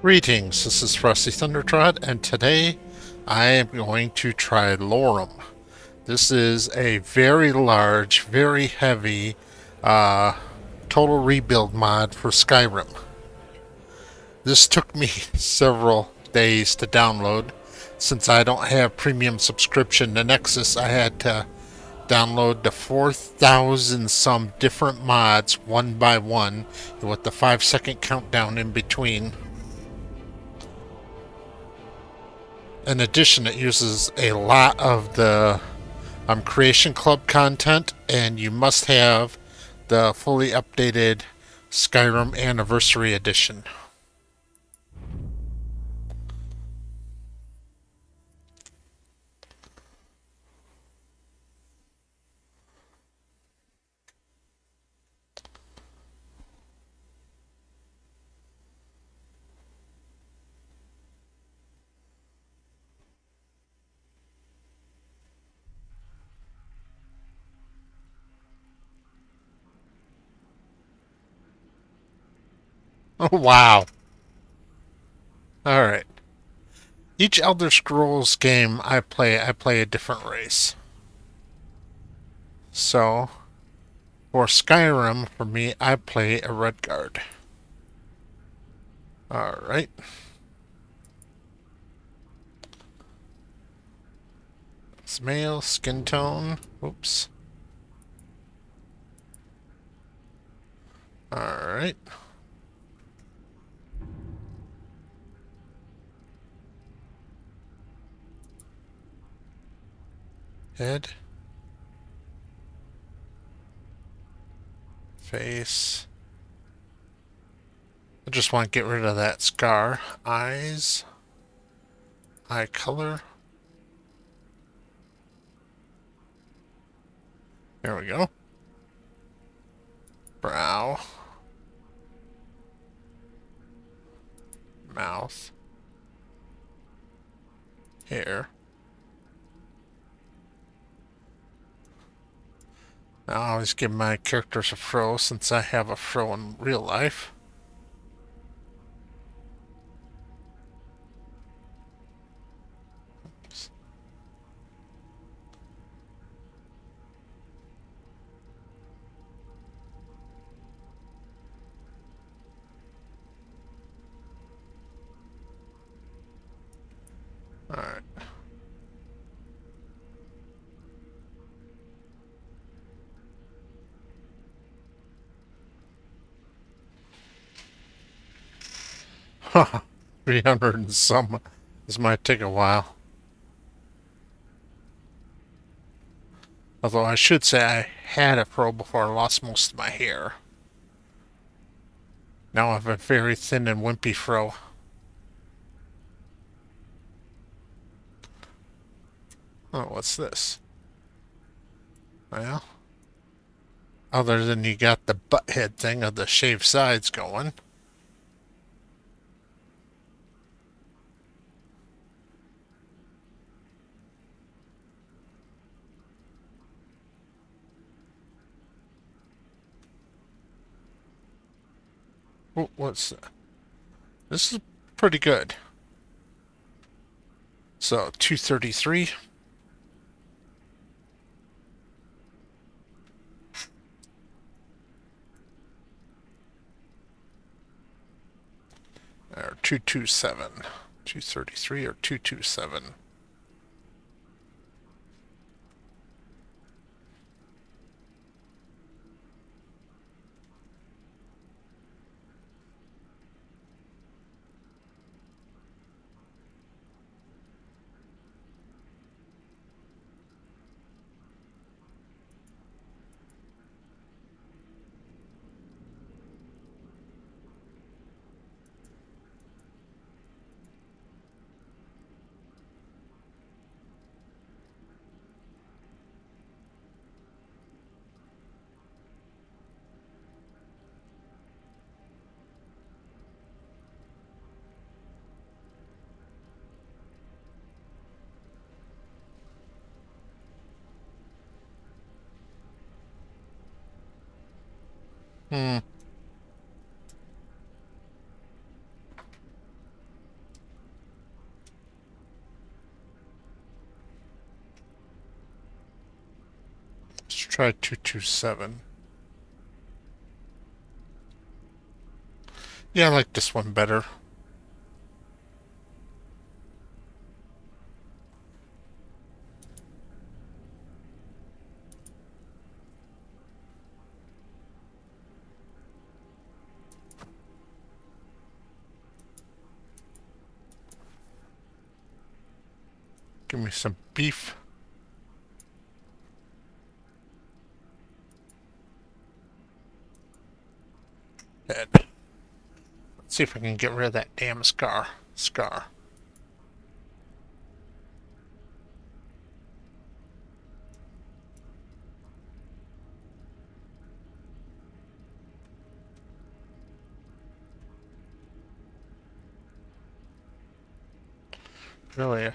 Greetings, this is Frosty Thundertrot, and today I am going to try Lorerim. This is a very large, very heavy uh, total rebuild mod for Skyrim. This took me several days to download. Since I don't have premium subscription to Nexus, I had to download the 4,000 some different mods one by one with the 5-second countdown in between. In addition, it uses a lot of the Creation Club content, and you must have the fully updated Skyrim Anniversary Edition. Oh, wow. Alright. Each Elder Scrolls game I play a different race. So, for Skyrim, for me, I play a Redguard. Alright. It's male, skin tone. Oops. Alright. Head. Face. I just want to get rid of that scar. Eyes. Eye color. There we go. Brow. Mouth. Hair. I always give my characters a fro since I have a fro in real life. Oops. Alright. Haha. 300 and some. This might take a while. Although I should say I had a fro before I lost most of my hair. Now I have a very thin and wimpy fro. Oh, what's this? Well, other than you got the butt head thing of the shaved sides going. Oh, what's that? This is pretty good. So, 233. Or 227. 233 or 227. Hmm. Try 227. Yeah, I like this one better. Give me some beef. Head. Let's see if I can get rid of that damn scar. Really?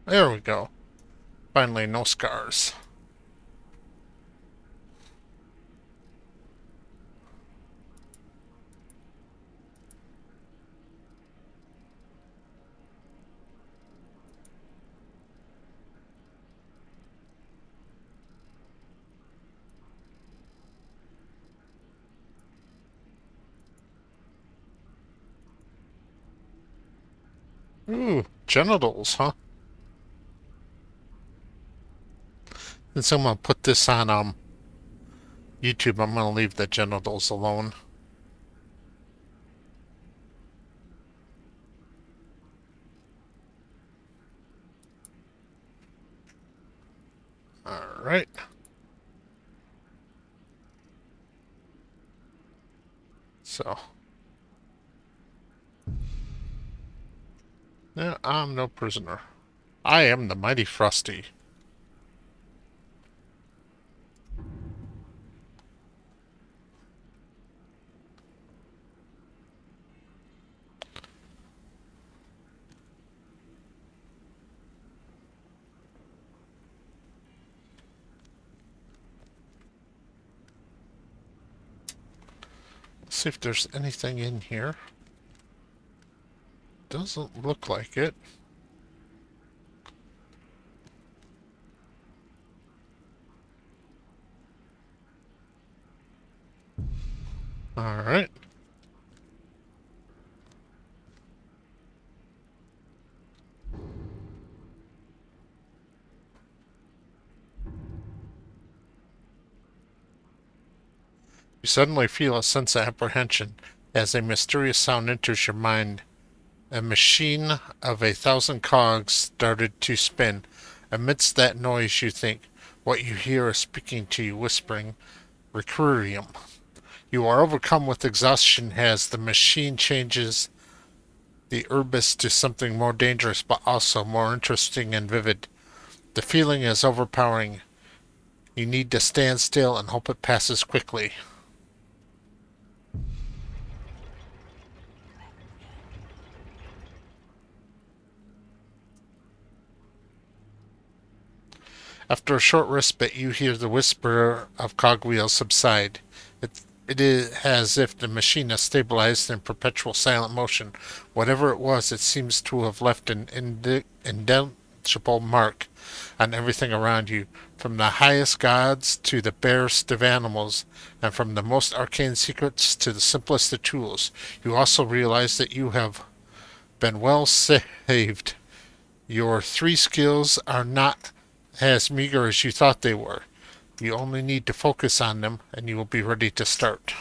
There we go. Finally, no scars. Ooh, genitals, huh? Since I'm gonna put this on YouTube, I'm gonna leave the genitals alone. Alright. So. Yeah, I'm no prisoner. I am the mighty Frosty. Let's see if there's anything in here. Doesn't look like it. Alright. You suddenly feel a sense of apprehension as a mysterious sound enters your mind. A machine of 1,000 cogs started to spin. Amidst that noise, you think what you hear is speaking to you, whispering, Requiem. You are overcome with exhaustion as the machine changes the Urbis to something more dangerous but also more interesting and vivid. The feeling is overpowering. You need to stand still and hope it passes quickly. After a short respite, you hear the whisper of cogwheels subside. It is as if the machine has stabilized in perpetual silent motion. Whatever it was, it seems to have left an indelible mark on everything around you, from the highest gods to the barest of animals, and from the most arcane secrets to the simplest of tools. You also realize that you have been well saved. Your three skills are not as meager as you thought they were. You only need to focus on them, and you will be ready to start.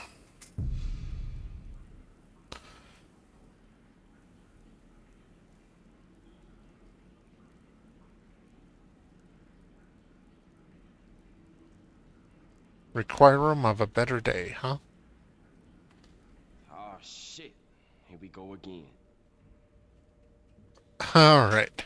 Requirem of a better day, huh? Oh shit. Here we go again. Alright.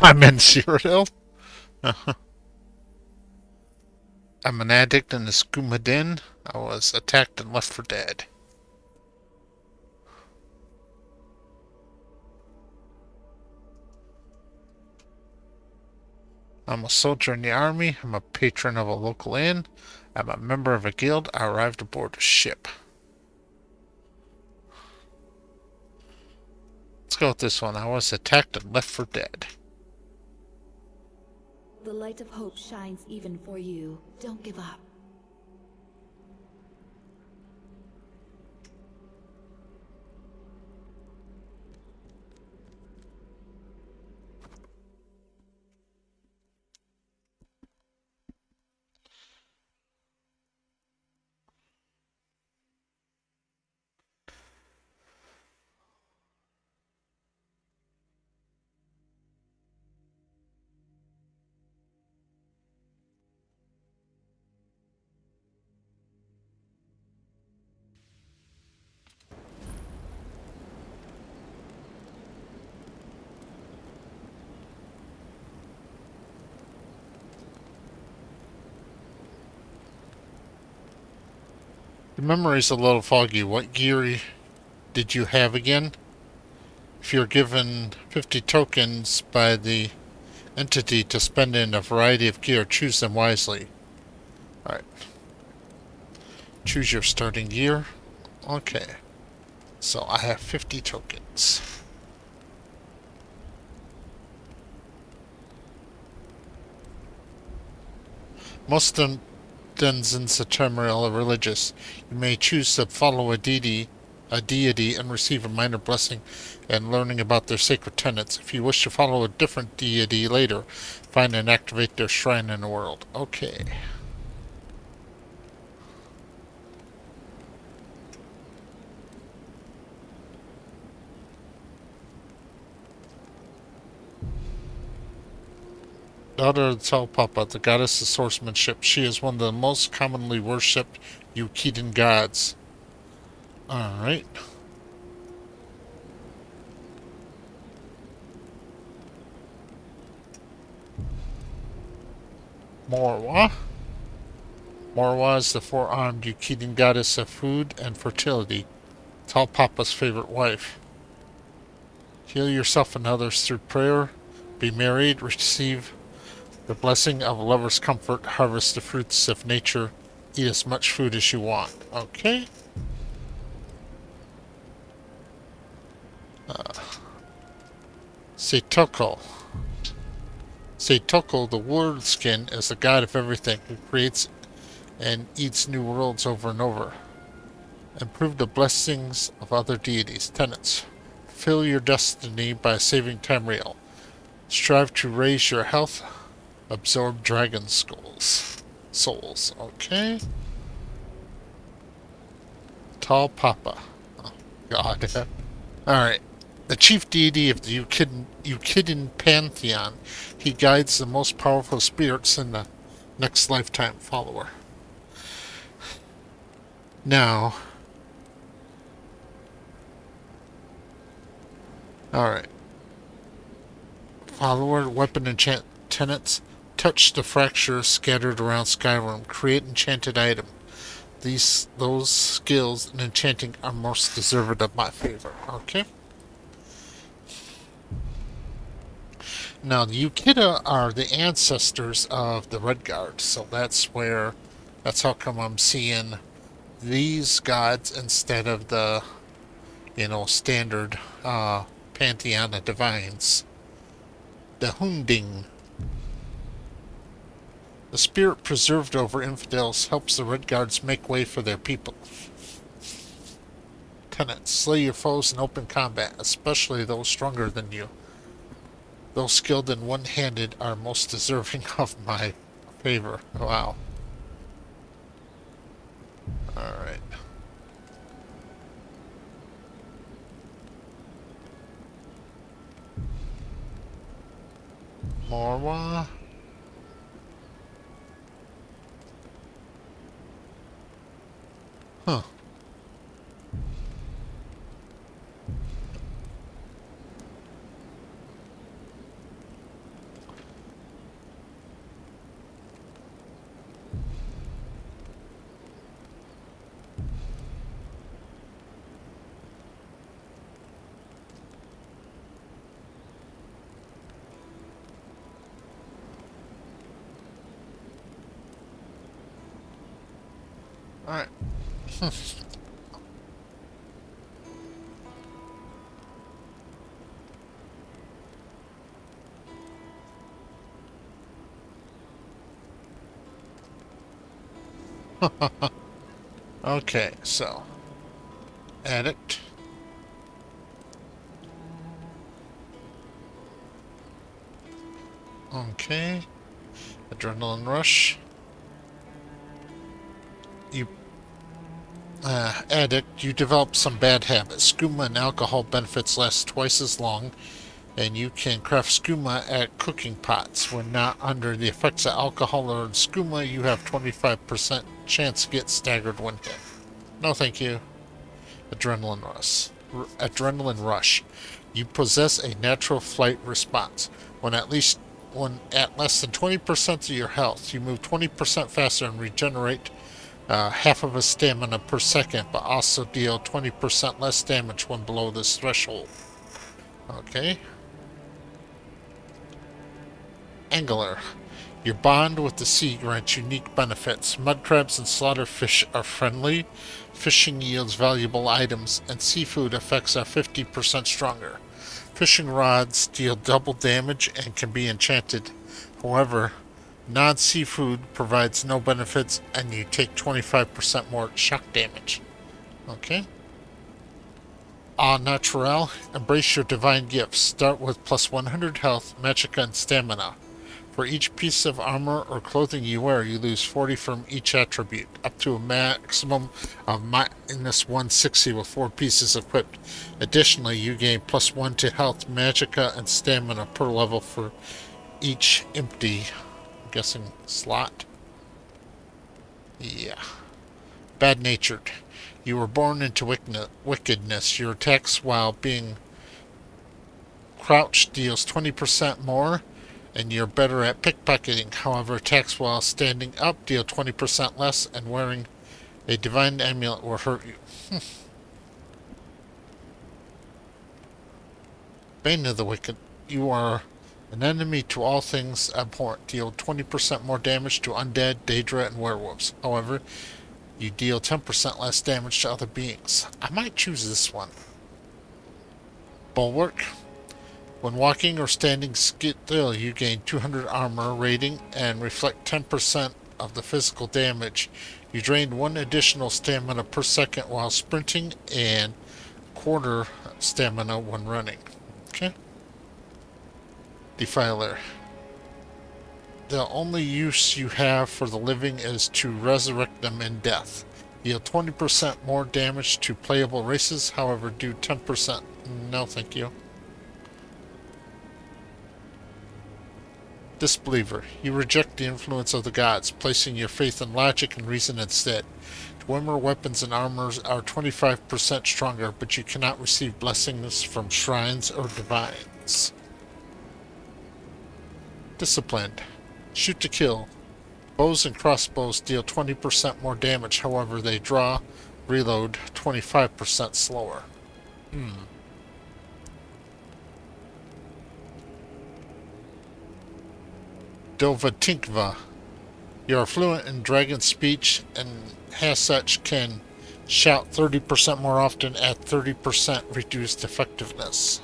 I'm in Cyrodiil. I'm an addict in the skooma den. I was attacked and left for dead. I'm a soldier in the army. I'm a patron of a local inn. I'm a member of a guild. I arrived aboard a ship. Let's go with this one. I was attacked and left for dead. The light of hope shines even for you. Don't give up. The memory's a little foggy. What gear did you have again? If you're given 50 tokens by the entity to spend in a variety of gear, choose them wisely. Alright. Choose your starting gear. Okay. So I have 50 tokens. Most denizens of Tamriel are religious. You may choose to follow a deity, and receive a minor blessing and learning about their sacred tenets. If you wish to follow a different deity later, find and activate their shrine in the world. Okay. Daughter of Telpapa, the goddess of swordsmanship. She is one of the most commonly worshipped Euclidean gods. Alright. Morwa. Morwa is the four-armed Euclidean goddess of food and fertility. Telpapa's favorite wife. Heal yourself and others through prayer. Be married. Receive the blessing of a lover's comfort. Harvest the fruits of nature. Eat as much food as you want. Okay. Seitoko. Seitoko, the word skin, is the god of everything who creates and eats new worlds over and over. Improve the blessings of other deities. Tenets. Fulfill your destiny by saving Tamriel. Strive to raise your health. Absorb dragon souls. Okay. Tall Papa. Oh, God. Alright. The chief deity of the Euclidean pantheon. He guides the most powerful spirits in the next lifetime follower. Now. Alright. Follower, weapon, enchant tenets. Touch the fractures scattered around Skyrim. Create enchanted item. Those skills in enchanting are most deserved of my favor. Okay. Now the Ukida are the ancestors of the Redguard, so that's how come I'm seeing these gods instead of the, standard pantheon of divines. The Hunding. The spirit preserved over infidels helps the Redguards make way for their people. Tenets. Slay your foes in open combat, especially those stronger than you. Those skilled and one-handed are most deserving of my favor. Wow. Alright. Morwa. Huh. Alright. Okay, so addict. Okay. Adrenaline rush. You addict, you develop some bad habits. Skooma and alcohol benefits last twice as long, and you can craft skooma at cooking pots. When not under the effects of alcohol or skooma, you have 25% chance to get staggered when hit. No thank you. Adrenaline rush. Adrenaline rush. You possess a natural flight response. When at less than 20% of your health, you move 20% faster and regenerate half of a stamina per second, but also deal 20% less damage when below this threshold. Okay. Angler. Your bond with the sea grants unique benefits. Mud crabs and slaughterfish are friendly. Fishing yields valuable items, and seafood effects are 50% stronger. Fishing rods deal double damage and can be enchanted. However, non-seafood provides no benefits, and you take 25% more shock damage. Okay. Ah, Natural. Embrace your divine gifts. Start with plus 100 health, magicka, and stamina. For each piece of armor or clothing you wear, you lose 40 from each attribute, up to a maximum of minus 160 with 4 pieces equipped. Additionally, you gain plus 1 to health, magicka, and stamina per level for each empty, I'm guessing, slot. Yeah. Bad-natured. You were born into wickedness. Your attacks while being crouched deals 20% more, and you're better at pickpocketing. However, attacks while standing up deal 20% less, and wearing a divine amulet will hurt you. Bane of the Wicked. You are an enemy to all things abhorrent. Deal 20% more damage to undead, daedra, and werewolves. However, you deal 10% less damage to other beings. I might choose this one. Bulwark. When walking or standing still, you gain 200 armor rating and reflect 10% of the physical damage. You drain 1 additional stamina per second while sprinting and quarter stamina when running. Okay. Defiler. The only use you have for the living is to resurrect them in death. Deal 20% more damage to playable races, however do 10%. No thank you. Disbeliever. You reject the influence of the gods, placing your faith in logic and reason instead. Dwemer weapons and armors are 25% stronger, but you cannot receive blessings from shrines or divines. Disciplined. Shoot to kill. Bows and crossbows deal 20% more damage, however they draw, reload 25% slower. Dovatinkva. You are fluent in dragon speech and as such can shout 30% more often at 30% reduced effectiveness.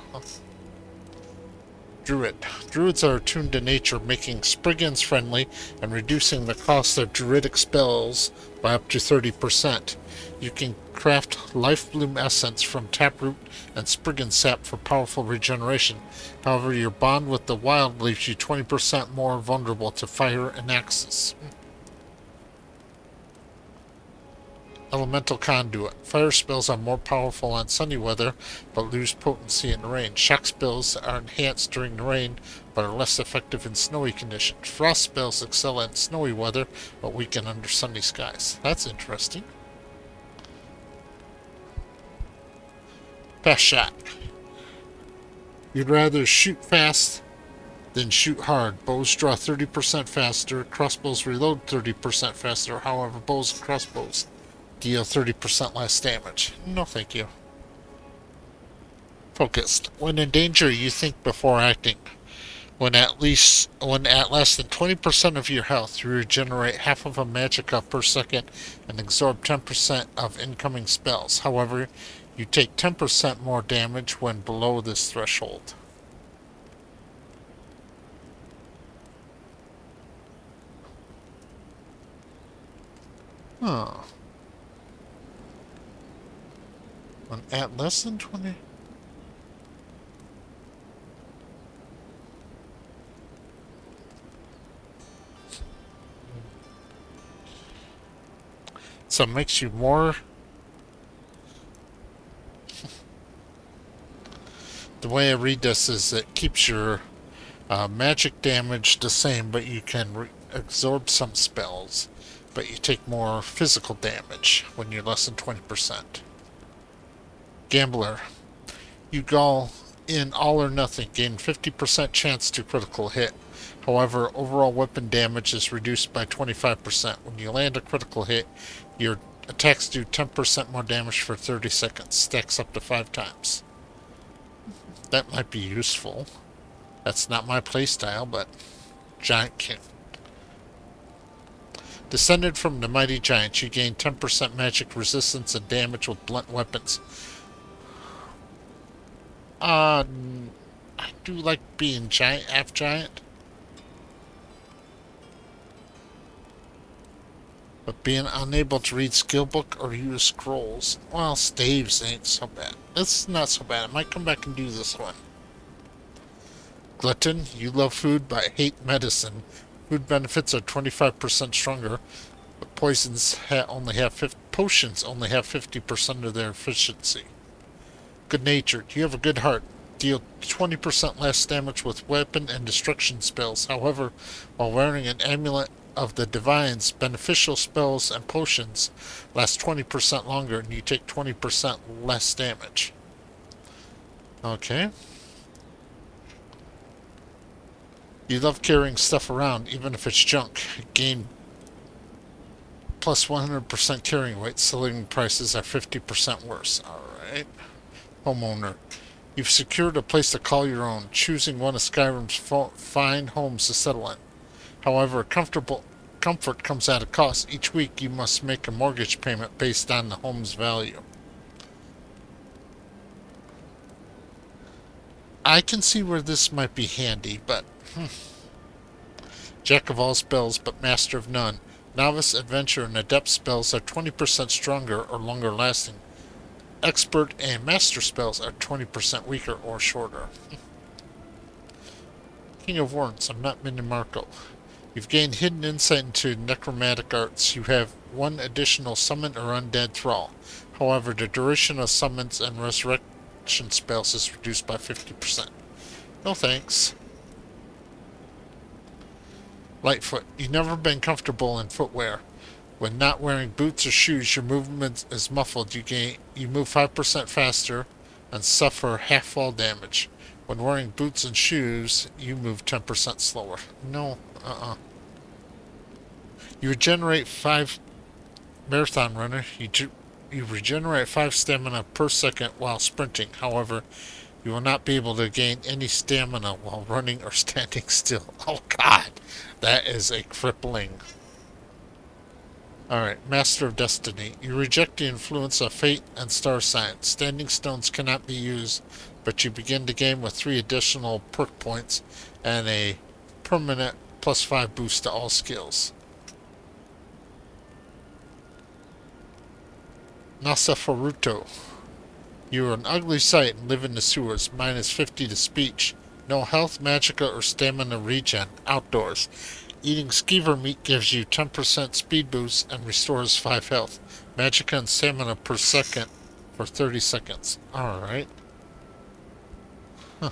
Druid. Druids are attuned to nature, making Spriggans friendly and reducing the cost of druidic spells by up to 30%. You can craft Life Bloom Essence from Taproot and Spriggan Sap for powerful regeneration. However, your bond with the wild leaves you 20% more vulnerable to fire and axes. Elemental Conduit. Fire spells are more powerful on sunny weather, but lose potency in rain. Shock spells are enhanced during the rain, but are less effective in snowy conditions. Frost spells excel in snowy weather, but weaken under sunny skies. That's interesting. Fast shot. You'd rather shoot fast than shoot hard. Bows draw 30% faster. Crossbows reload 30% faster. However, bows and crossbows deal 30% less damage. No thank you. Focused. When in danger, you think before acting. When at less than 20% of your health, you regenerate half of a magicka per second and absorb 10% of incoming spells. However, you take 10% more damage when below this threshold. Huh. When at less than 20... So it makes you more... The way I read this is it keeps your magic damage the same, but you can absorb some spells. But you take more physical damage when you're less than 20%. Gambler. You go in all or nothing, gain 50% chance to critical hit. However, overall weapon damage is reduced by 25%. When you land a critical hit, your attacks do 10% more damage for 30 seconds. Stacks up to 5 times. That might be useful. That's not my playstyle, but Giant King. Descended from the mighty giants, you gain 10% magic resistance and damage with blunt weapons. I do like being giant, half giant. But being unable to read skill book or use scrolls. Well, staves ain't so bad. It's not so bad. I might come back and do this one. Glutton, you love food but hate medicine. Food benefits are 25% stronger, but potions only have 50% of their efficiency. Good-natured, you have a good heart. Deal 20% less damage with weapon and destruction spells. However, while wearing an amulet of the divines, beneficial spells and potions last 20% longer, and you take 20% less damage. Okay. You love carrying stuff around, even if it's junk. Gain plus 100% carrying weight. Selling prices are 50% worse. Alright. Homeowner. You've secured a place to call your own, choosing one of Skyrim's fine homes to settle in. However, comfort comes at a cost. Each week you must make a mortgage payment based on the home's value. I can see where this might be handy, but... Jack of all spells, but master of none. Novice, adventure, and adept spells are 20% stronger or longer lasting. Expert and master spells are 20% weaker or shorter. King of Warrants, I'm not Minimarco. You've gained hidden insight into necromantic arts. You have one additional summon or undead thrall. However, the duration of summons and resurrection spells is reduced by 50%. No thanks. Lightfoot, you've never been comfortable in footwear. When not wearing boots or shoes, your movement is muffled. You move 5% faster and suffer half fall damage. When wearing boots and shoes, you move 10% slower. No, You regenerate 5 marathon runner. You regenerate 5 stamina per second while sprinting. However, you will not be able to gain any stamina while running or standing still. Oh god, that is a crippling. Alright, Master of Destiny. You reject the influence of fate and star signs. Standing stones cannot be used, but you begin the game with 3 additional perk points and a permanent +5 boost to all skills. Nasafaruto. You are an ugly sight and live in the sewers. -50 to speech. No health, magicka, or stamina regen. Outdoors. Eating skeever meat gives you 10% speed boost and restores 5 health. Magicka and stamina per second for 30 seconds. Alright. Huh.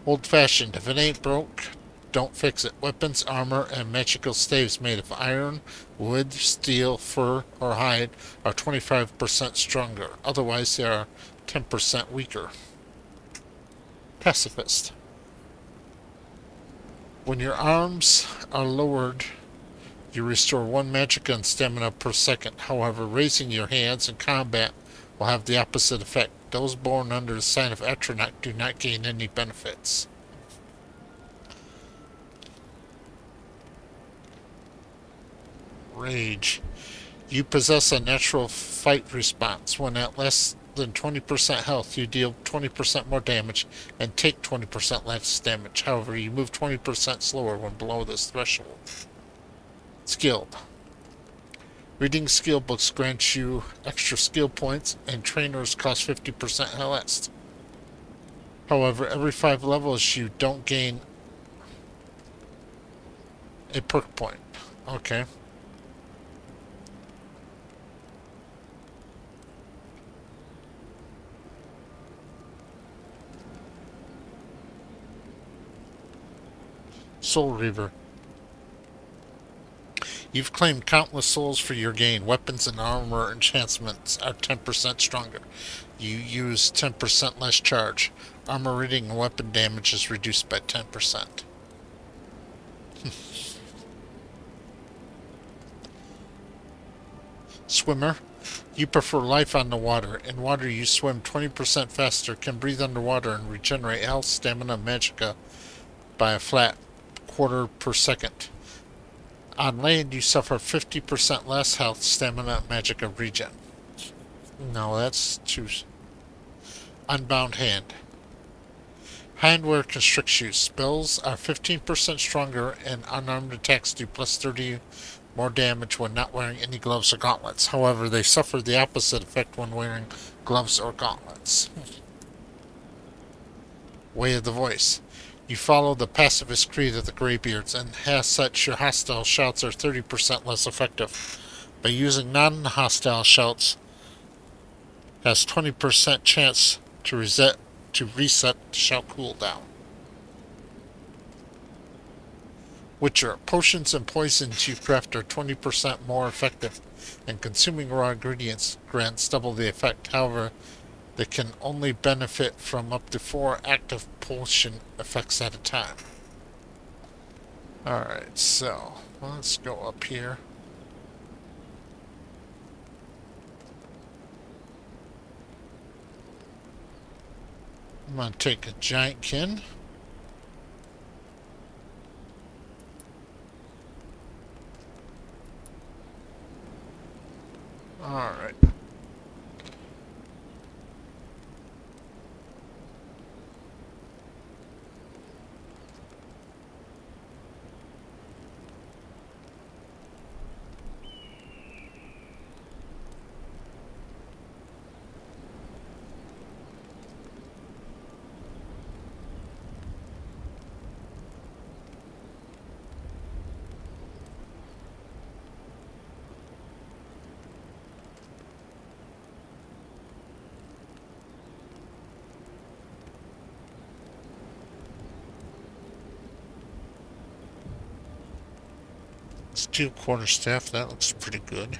Old-fashioned. If it ain't broke, don't fix it. Weapons, armor, and magical staves made of iron, wood, steel, fur, or hide are 25% stronger. Otherwise, they are 10% weaker. Pacifist. When your arms are lowered, you restore 1 magicka and stamina per second. However, raising your hands in combat will have the opposite effect. Those born under the sign of Atronach do not gain any benefits. Rage. You possess a natural fight response. When at less than 20% health, you deal 20% more damage and take 20% less damage. However, you move 20% slower when below this threshold. Skilled. Reading skill books grants you extra skill points, and trainers cost 50% less. However, every 5 levels you don't gain a perk point. Okay. Soul Reaver. You've claimed countless souls for your gain. Weapons and armor enhancements are 10% stronger. You use 10% less charge. Armor rating and weapon damage is reduced by 10%. Swimmer. You prefer life on the water. In water you swim 20% faster, can breathe underwater, and regenerate health, stamina, and magicka by a flat quarter per second. On land, you suffer 50% less health, stamina, magicka regen. No, that's too... Unbound Hand. Handwear constricts you. Spells are 15% stronger, and unarmed attacks do plus 30 more damage when not wearing any gloves or gauntlets. However, they suffer the opposite effect when wearing gloves or gauntlets. Way of the Voice. You follow the pacifist creed of the Greybeards, and as such, your hostile shouts are 30% less effective. By using non-hostile shouts, has 20% chance to reset the shout cooldown. Witcher. Potions and poisons you craft are 20% more effective, and consuming raw ingredients grants double the effect. However, they can only benefit from up to 4 active potion effects at a time. Alright, so let's go up here. I'm gonna take a giant kin. Alright. Steel quarterstaff, that looks pretty good.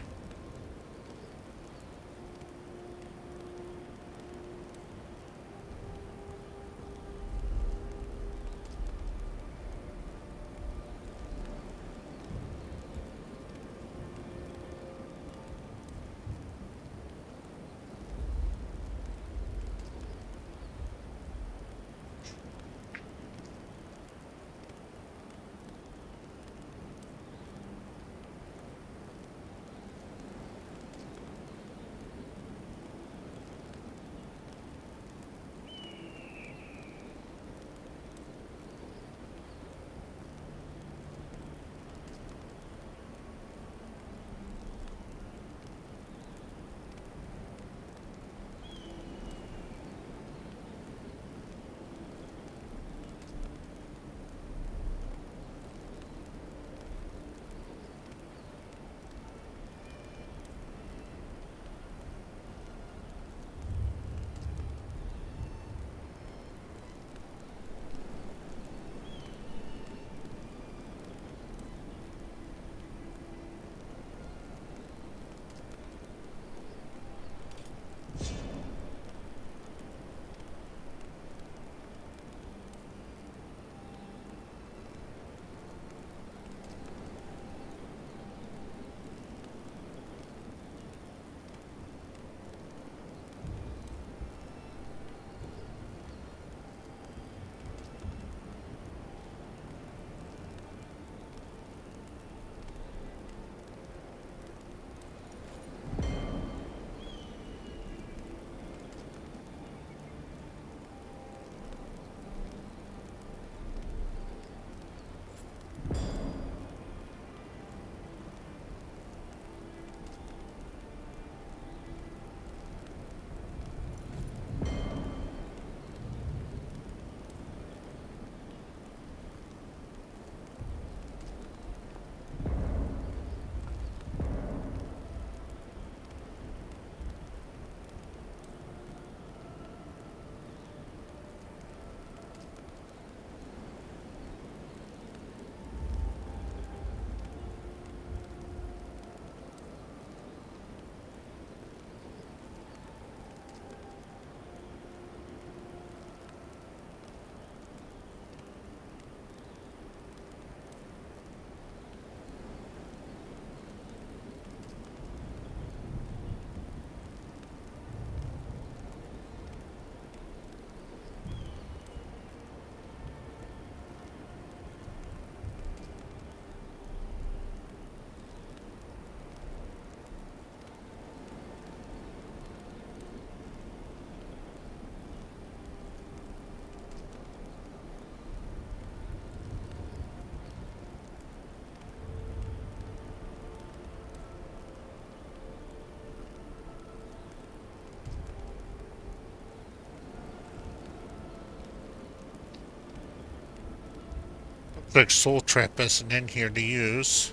Like Soul Trap isn't in here to use.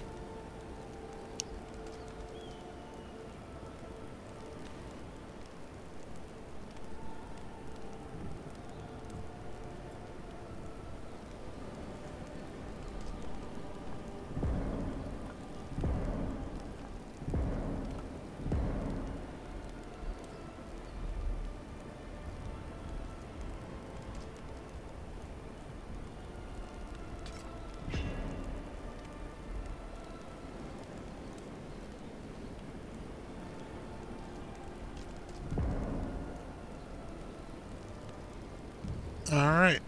Alright.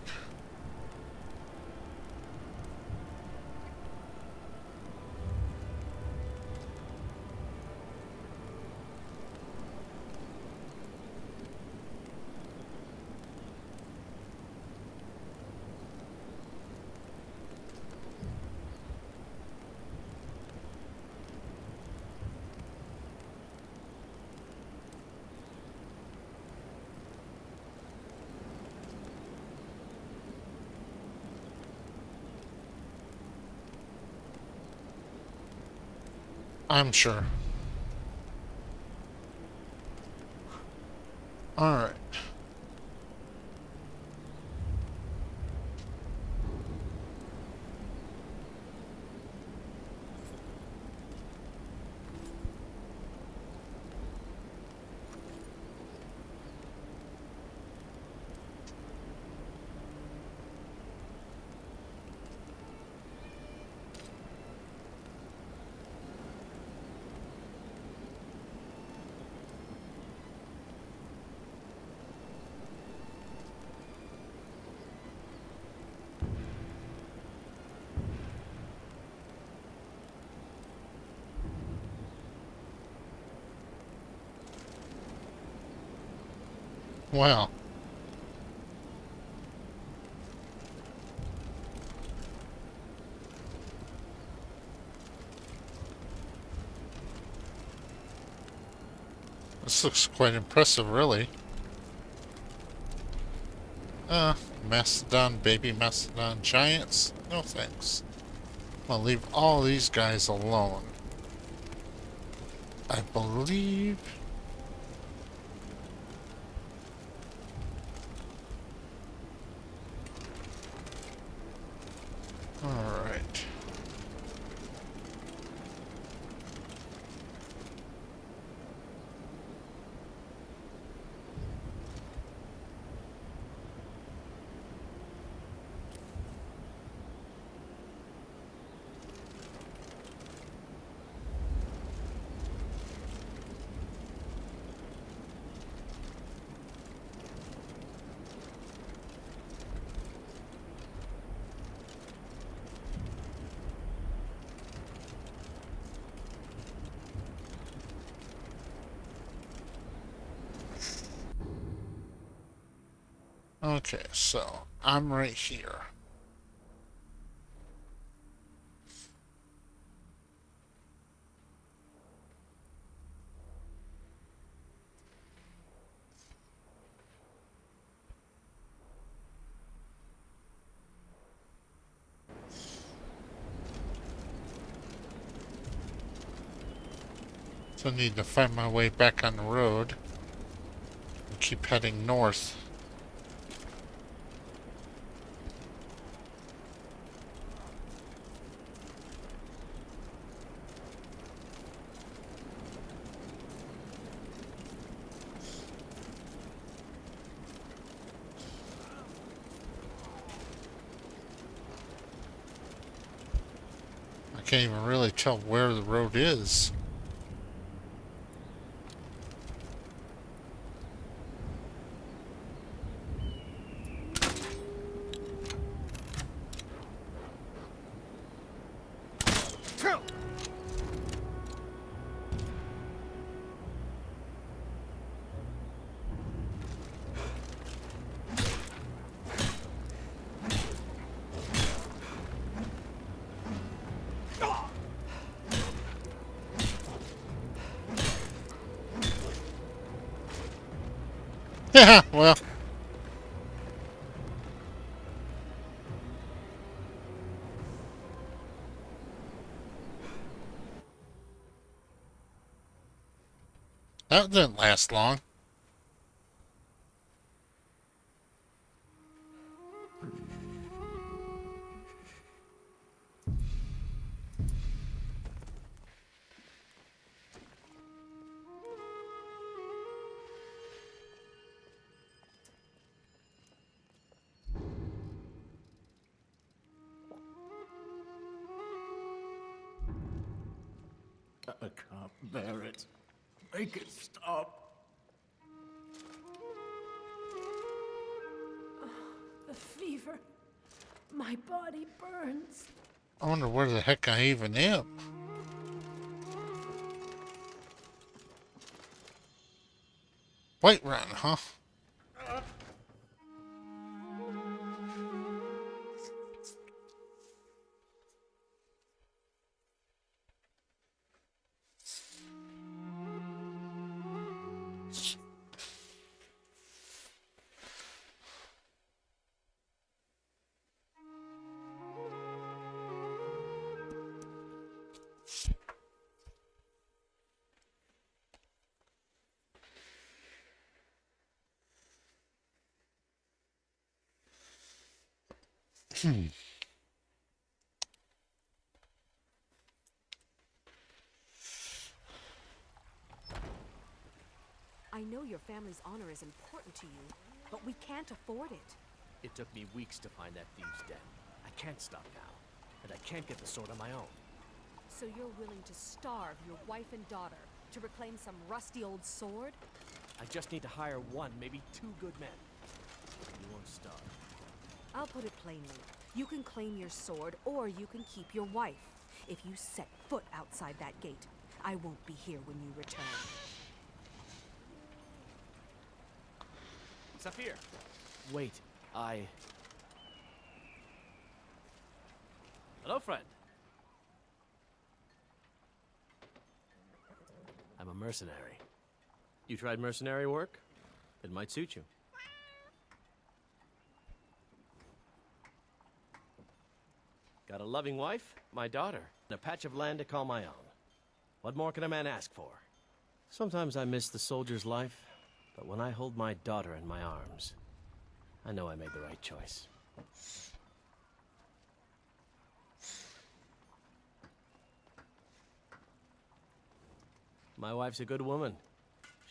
I'm sure. Alright. Well. This looks quite impressive, really. Mastodon, baby Mastodon giants? No thanks. I'll leave all these guys alone. I believe... Alright. Okay, so I'm right here. So I need to find my way back on the road and keep heading north. I can't even really tell where the road is. Yeah, well. That didn't last long. I can't bear it. Make it stop. The fever. My body burns. I wonder where the heck I even am. Whiterun, huh? I know your family's honor is important to you, but we can't afford it. It took me weeks to find that thieves' den. I can't stop now, and I can't get the sword on my own. So you're willing to starve your wife and daughter to reclaim some rusty old sword? I just need to hire one, maybe two good men. You won't starve. I'll put it plainly. You can claim your sword, or you can keep your wife. If you set foot outside that gate, I won't be here when you return. Saphir! Wait, Hello, friend. I'm a mercenary. You tried mercenary work? It might suit you. Got a loving wife, my daughter, and a patch of land to call my own. What more can a man ask for? Sometimes I miss the soldier's life, but when I hold my daughter in my arms, I know I made the right choice. My wife's a good woman.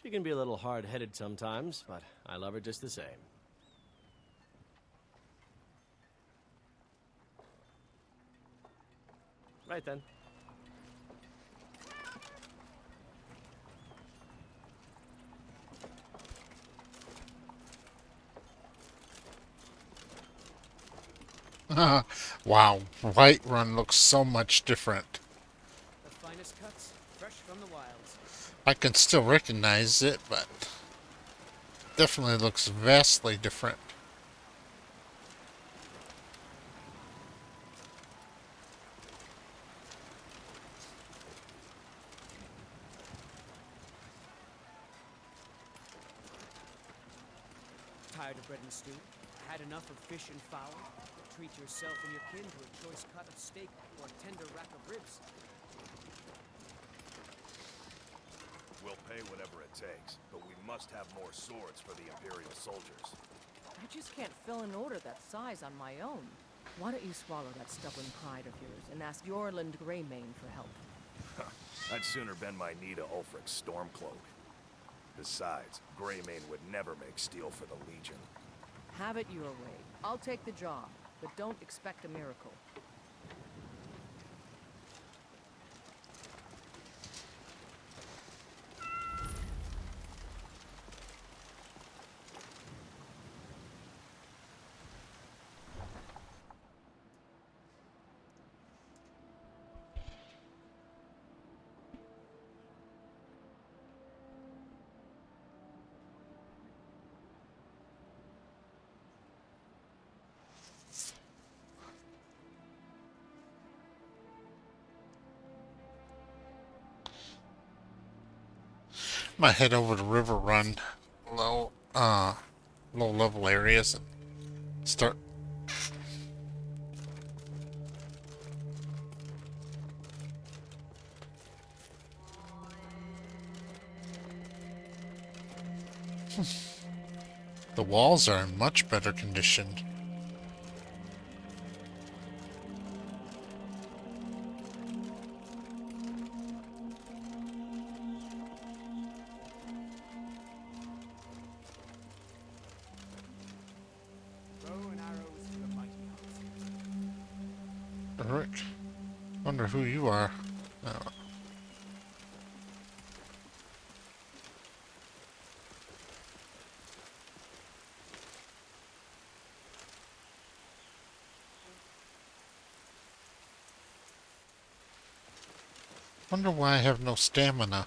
She can be a little hard-headed sometimes, but I love her just the same. Right then. Wow, Whiterun looks so much different. The finest cuts, fresh from the wilds. I can still recognize it, but definitely looks vastly different. Tired of bread and stew? Had enough of fish and fowl? Treat yourself and your kin to a choice cut of steak or a tender rack of ribs. We'll pay whatever it takes, but we must have more swords for the Imperial soldiers. I just can't fill an order that size on my own. Why don't you swallow that stubborn pride of yours and ask Yorland Greymane for help? I'd sooner bend my knee to Ulfric's Stormcloak. Besides, Greymane would never make steel for the Legion. Have it your way. I'll take the job, but don't expect a miracle. Might head over to River Run, low level areas and start. The walls are in much better condition. Bow and arrows to the mighty hearts. Rick, wonder who you are. Oh. Wonder why I have no stamina.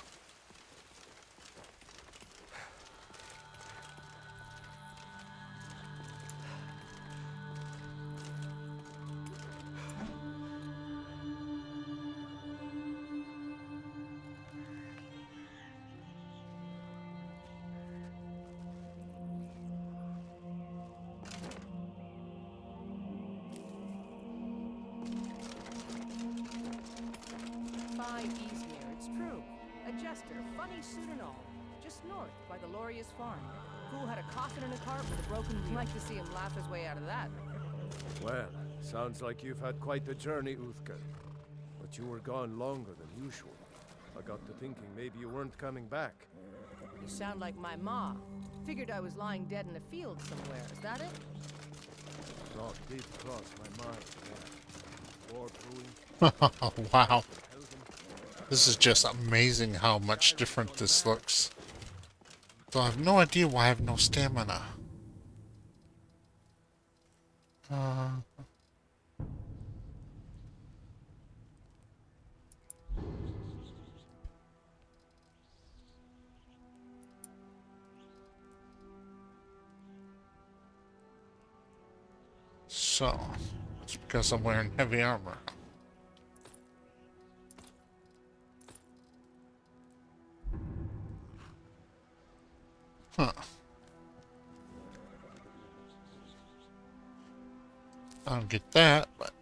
By Eastmere, it's true. A jester, funny suit and all. Just north, by the Lauria's farm. Fool had a coffin in a cart with a broken wheel. Like to see him laugh his way out of that. Well, sounds like you've had quite the journey, Uthgar. But you were gone longer than usual. I got to thinking maybe you weren't coming back. You sound like my ma. Figured I was lying dead in a field somewhere. Is that it? Thought did cross my mind, yeah. War brewing. Wow. This is just amazing how much different this looks. So I have no idea why I have no stamina. So, it's because I'm wearing heavy armor. Huh. I don't get that, but...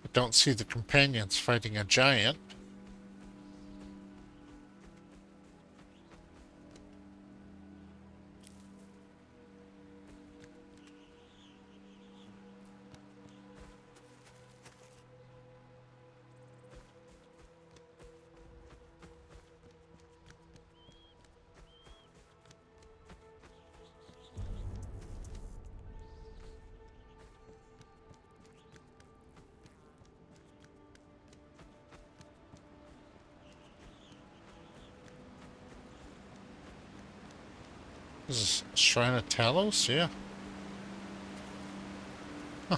I don't see the companions fighting a giant. This is Shrine of Talos? Yeah. Huh.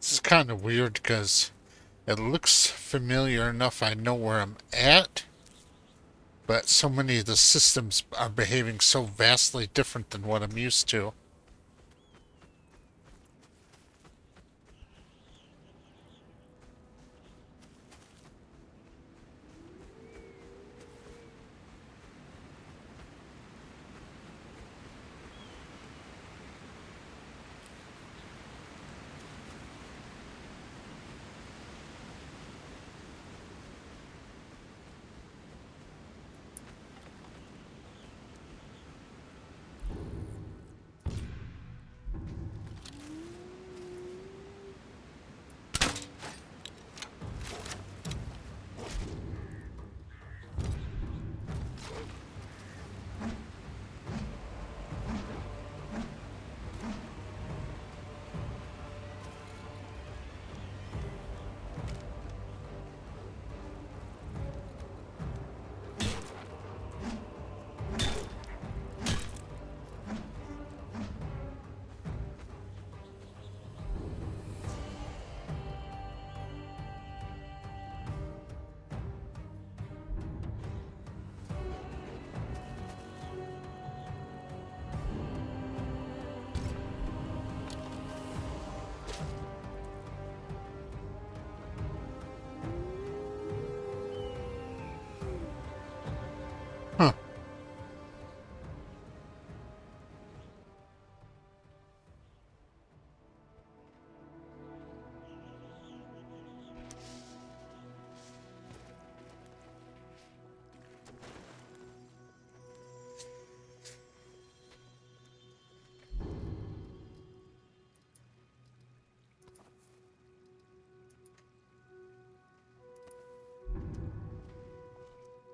This is kind of weird because it looks familiar enough I know where I'm at, but so many of the systems are behaving so vastly different than what I'm used to.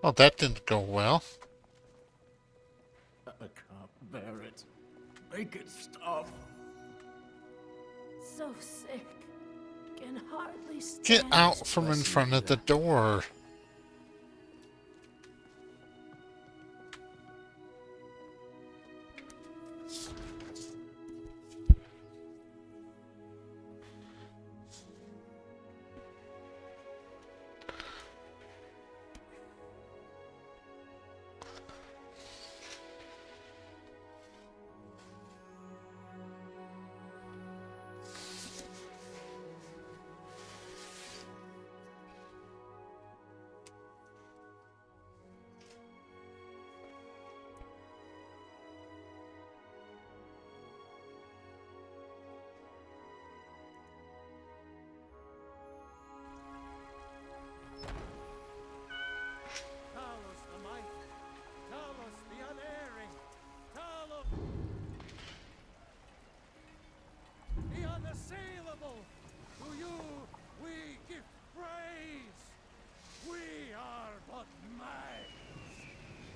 Well, that didn't go well. I can't bear it. Make it stop. So sick. Can hardly stand. Get out from in front of the door. Talos the mighty, Talos the unerring, Talos the unassailable. To you we give praise. We are but minds,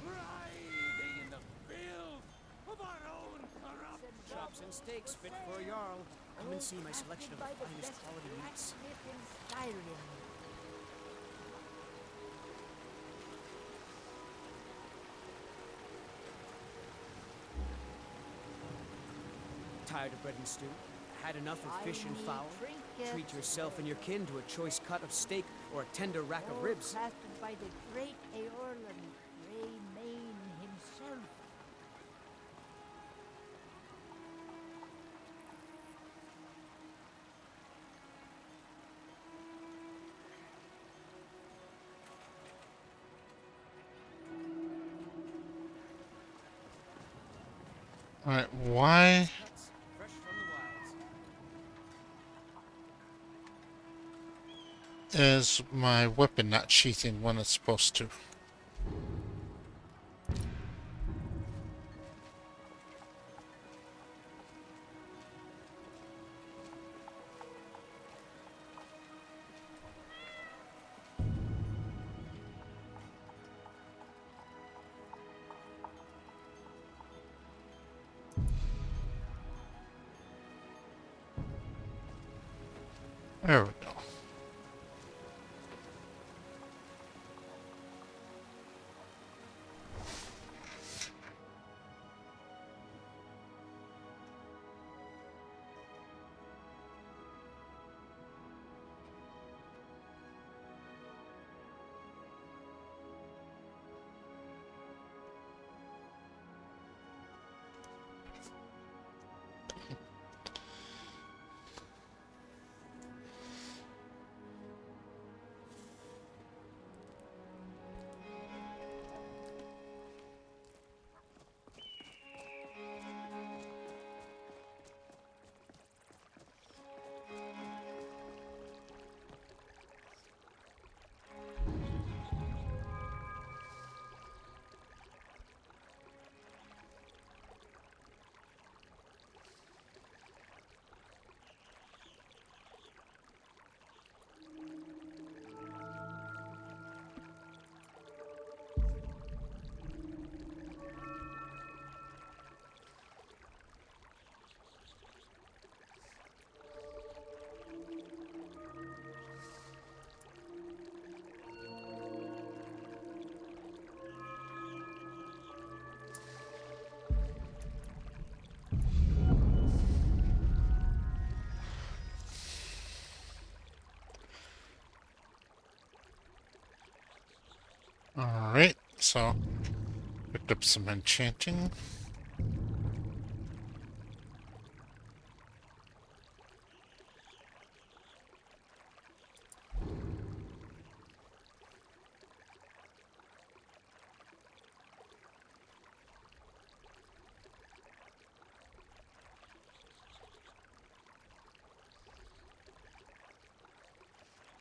writhing in the filth of our own corruption. Chops and steaks fit for a Jarl. Come and see my selection of the finest quality meats. In Skyrim. Tired of bread and stew? Had enough of fish and fowl? Treat yourself and your kin to a choice cut of steak or a tender rack of ribs. Crafted by the great Eorlan, Greymane himself. Alright, why Cuts, fresh from the wilds. is my weapon not sheathing when it's supposed to? There we go. Alright, so picked up some enchanting.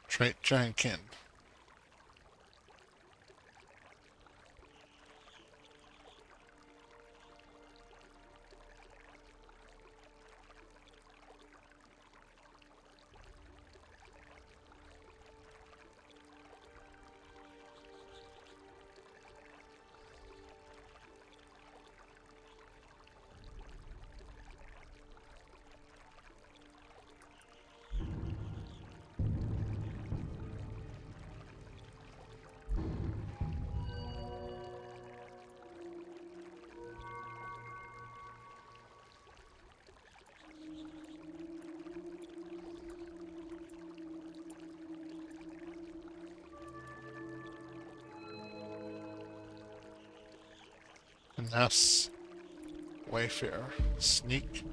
Trait Giantkin. Finesse. Wayfarer. Sneak.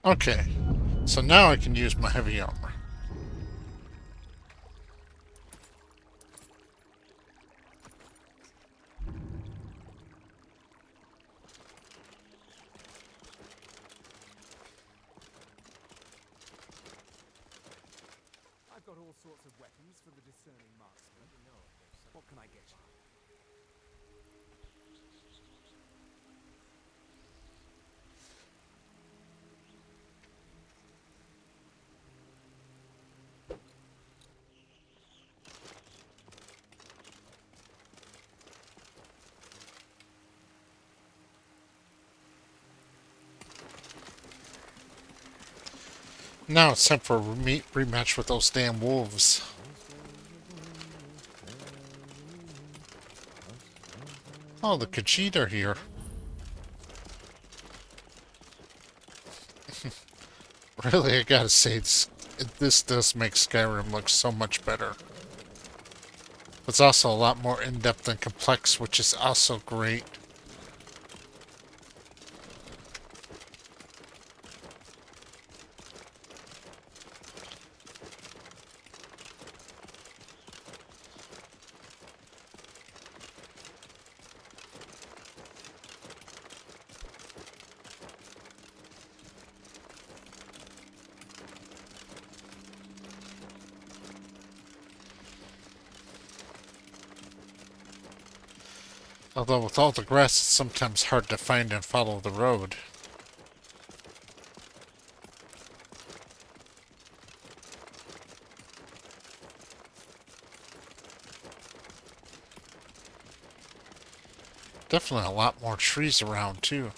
Okay, so now I can use my heavy armor. I've got all sorts of weapons for the discerning marksman. Let me know if there's some. What can I get you? Now it's time for a rematch with those damn wolves. Oh, the Khajiit are here. Really, I gotta say, this does make Skyrim look so much better. It's also a lot more in-depth and complex, which is also great. Although with all the grass, it's sometimes hard to find and follow the road. Definitely a lot more trees around, too.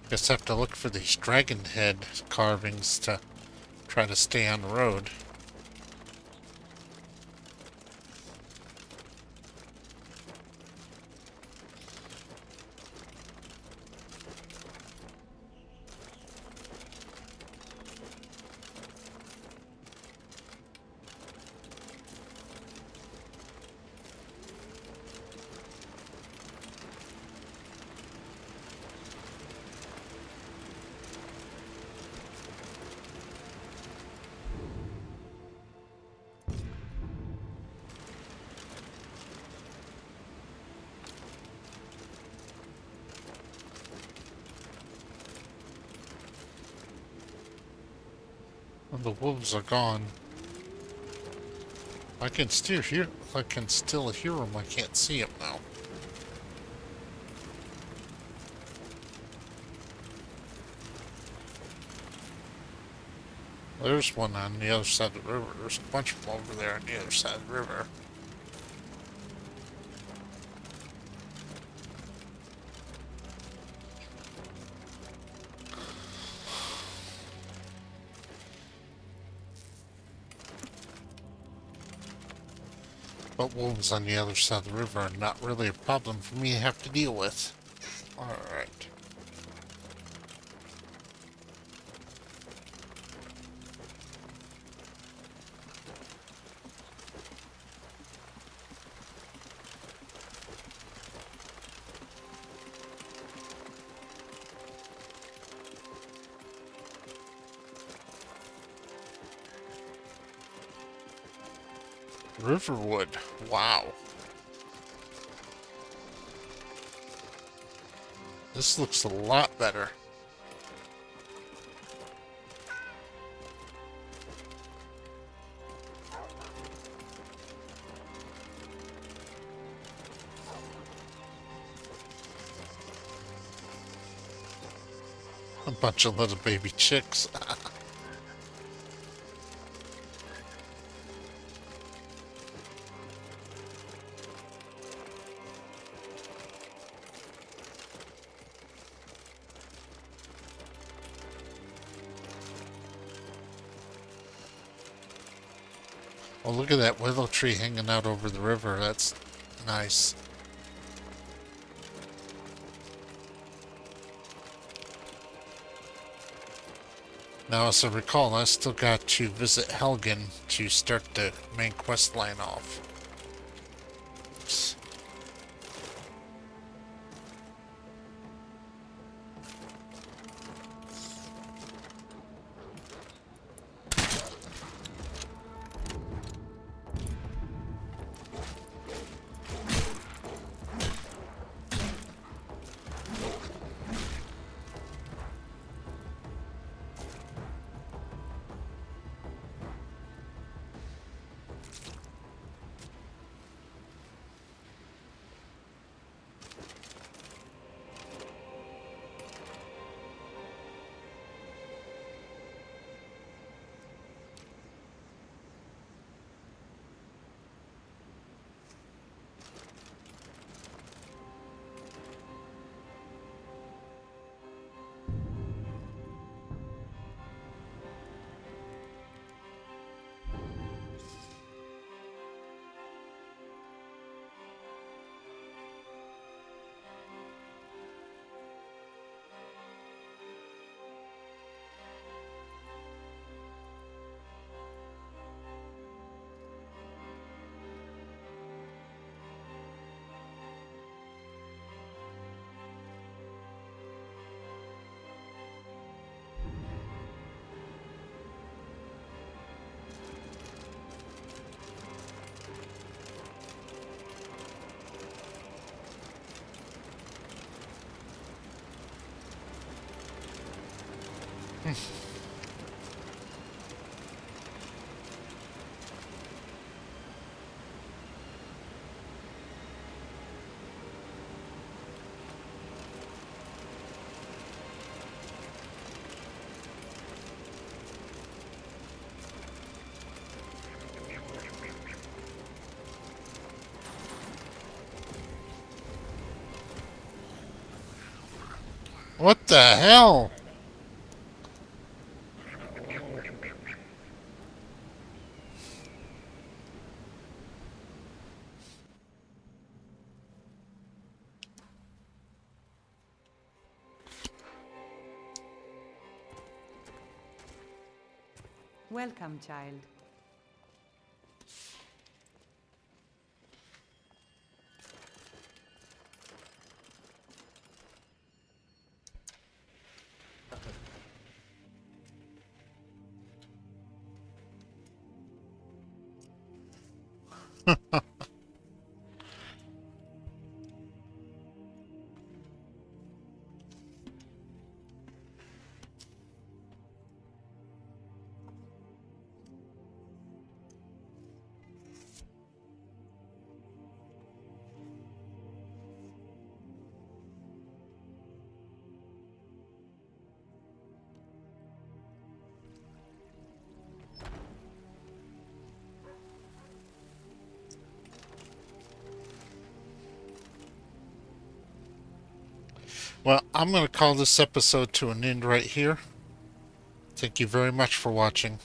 Just have to look for these dragon head carvings to try to stay on the road. And the wolves are gone. I can still hear them. I can't see them now. There's one on the other side of the river. There's a bunch of them over there on the other side of the river. But wolves on the other side of the river are not really a problem for me to have to deal with. Alright. Riverwood. Wow. This looks a lot better. A bunch of little baby chicks. Oh, look at that willow tree hanging out over the river. That's nice. Now, as I recall, I still got to visit Helgen to start the main quest line off. Oops. What the hell? Welcome, child. Well, I'm going to call this episode to an end right here. Thank you very much for watching.